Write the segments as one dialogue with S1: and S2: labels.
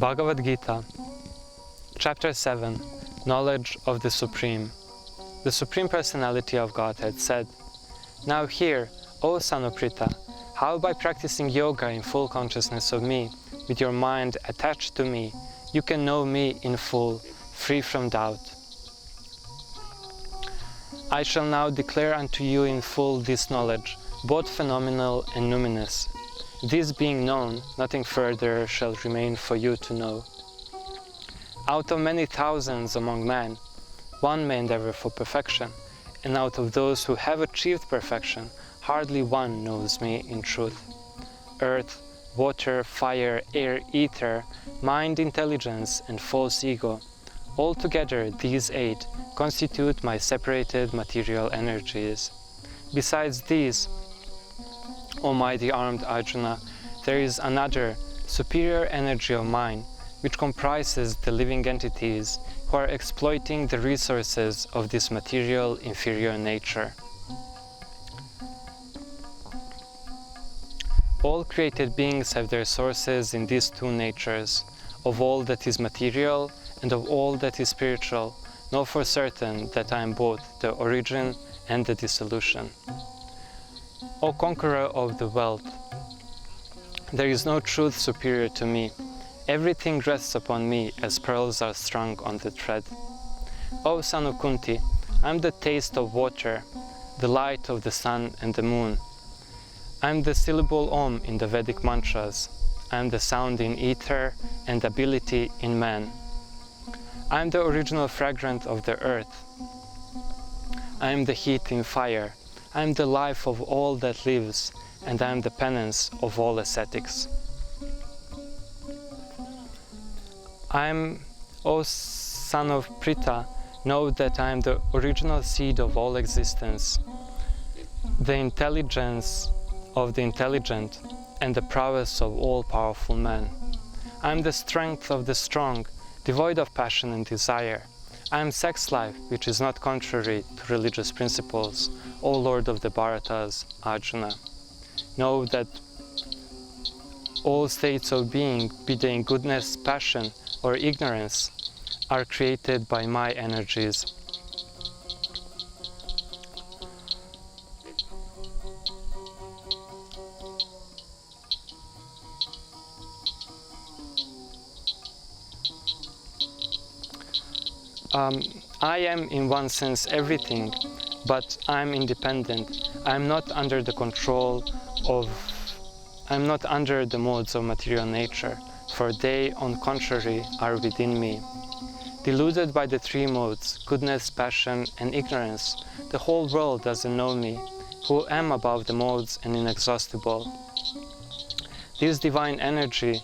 S1: Bhagavad Gita, Chapter 7, Knowledge of the Supreme. The Supreme Personality of Godhead said, "Now hear, O son of Pritha, how by practicing yoga in full consciousness of me, with your mind attached to me, you can know me in full, free from doubt. I shall now declare unto you in full this knowledge, both phenomenal and numinous. This being known, nothing further shall remain for you to know. Out of many thousands among men, one may endeavor for perfection, and out of those who have achieved perfection, hardly one knows me in truth. Earth, water, fire, air, ether, mind, intelligence, and false ego, altogether these 8 constitute my separated material energies. Besides these, O mighty armed Arjuna, there is another, superior energy of mine, which comprises the living entities who are exploiting the resources of this material inferior nature. All created beings have their sources in these 2 natures, of all that is material and of all that is spiritual. Know for certain that I am both the origin and the dissolution. O conqueror of the world, there is no truth superior to me. Everything rests upon me as pearls are strung on the thread. O son of Kunti, I am the taste of water, the light of the sun and the moon. I am the syllable Om in the Vedic mantras. I am the sound in ether and ability in man. I am the original fragrance of the earth. I am the heat in fire. I am the life of all that lives, and I am the penance of all ascetics. I am, O son of Pritha, know that I am the original seed of all existence, the intelligence of the intelligent, and the prowess of all powerful men. I am the strength of the strong, devoid of passion and desire. I am sex life, which is not contrary to religious principles, O Lord of the Bharatas, Arjuna. Know that all states of being, be they in goodness, passion, or ignorance, are created by my energies. I am in one sense everything, but I am independent. I am not under the control of, I am not under the modes of material nature, for they, on contrary, are within me. Deluded by the 3 modes, goodness, passion, and ignorance, the whole world doesn't know me, who am above the modes and inexhaustible. This divine energy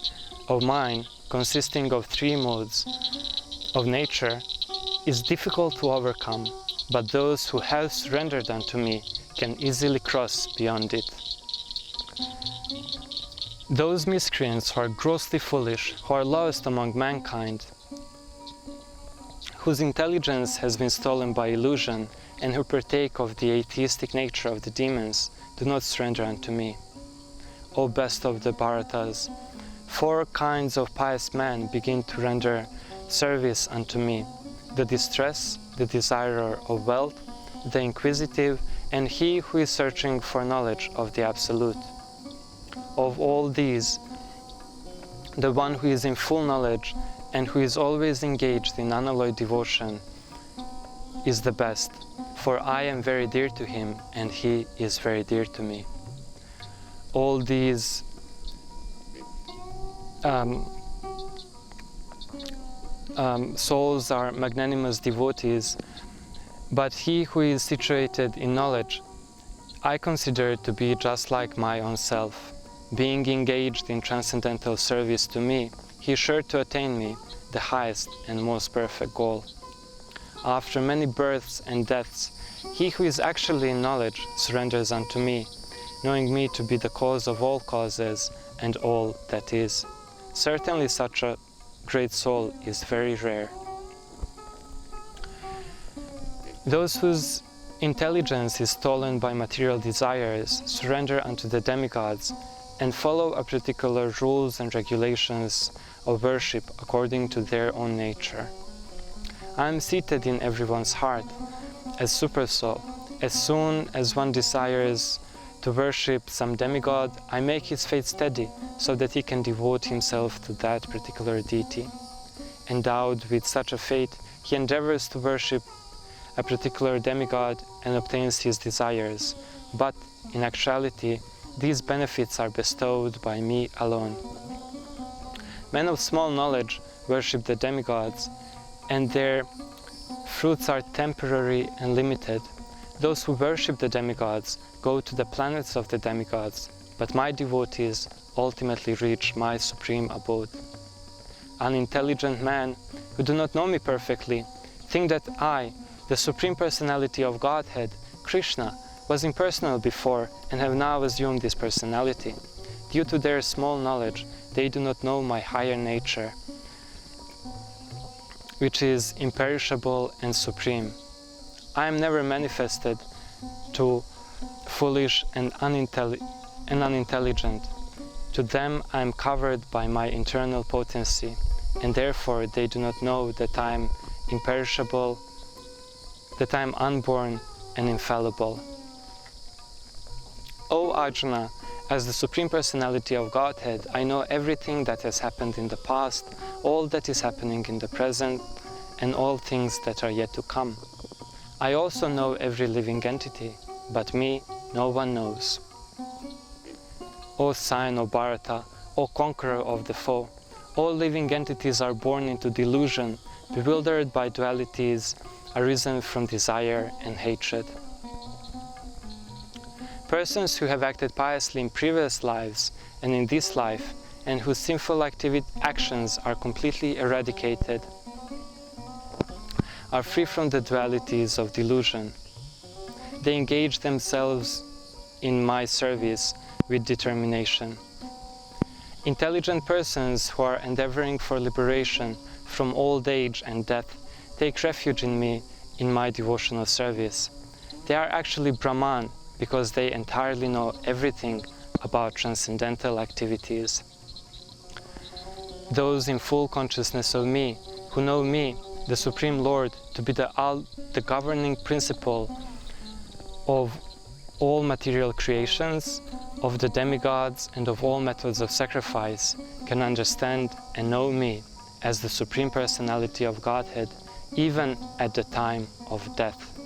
S1: of mine, consisting of 3 modes of nature, is difficult to overcome, but those who have surrendered unto me can easily cross beyond it. Those miscreants who are grossly foolish, who are lost among mankind, whose intelligence has been stolen by illusion, and who partake of the atheistic nature of the demons, do not surrender unto me. O best of the Bharatas, 4 kinds of pious men begin to render service unto me: the distress, the desirer of wealth, the inquisitive, and he who is searching for knowledge of the Absolute. Of all these, the one who is in full knowledge and who is always engaged in unalloyed devotion is the best, for I am very dear to him and he is very dear to me. All these souls are magnanimous devotees, but he who is situated in knowledge I consider to be just like my own self. Being engaged in transcendental service to me, he is sure to attain me, the highest and most perfect goal. After many births and deaths, he who is actually in knowledge surrenders unto me, knowing me to be the cause of all causes and all that is. Certainly such a great soul is very rare. Those whose intelligence is stolen by material desires surrender unto the demigods and follow a particular rules and regulations of worship according to their own nature. I am seated in everyone's heart as Supersoul. As soon as one desires to worship some demigod, I make his faith steady so that he can devote himself to that particular deity. Endowed with such a faith, he endeavors to worship a particular demigod and obtains his desires, but in actuality, these benefits are bestowed by me alone. Men of small knowledge worship the demigods, and their fruits are temporary and limited. Those who worship the demigods go to the planets of the demigods, but my devotees ultimately reach my supreme abode. Unintelligent men who do not know me perfectly think that I, the Supreme Personality of Godhead, Krishna, was impersonal before and have now assumed this personality. Due to their small knowledge, they do not know my higher nature, which is imperishable and supreme. I am never manifested to foolish and unintelligent. To them I am covered by my internal potency, and therefore they do not know that I am imperishable, that I am unborn and infallible. O Arjuna, as the Supreme Personality of Godhead, I know everything that has happened in the past, all that is happening in the present, and all things that are yet to come. I also know every living entity, but me no one knows. O Scion of Bharata, O conqueror of the foe, all living entities are born into delusion, bewildered by dualities arisen from desire and hatred. Persons who have acted piously in previous lives and in this life, and whose sinful actions are completely eradicated, are free from the dualities of delusion. They engage themselves in my service with determination. Intelligent persons who are endeavoring for liberation from old age and death take refuge in me in my devotional service. They are actually Brahman because they entirely know everything about transcendental activities. Those in full consciousness of me, who know me, the Supreme Lord, to be the governing principle of all material creations, of the demigods, and of all methods of sacrifice, can understand and know me as the Supreme Personality of Godhead, even at the time of death.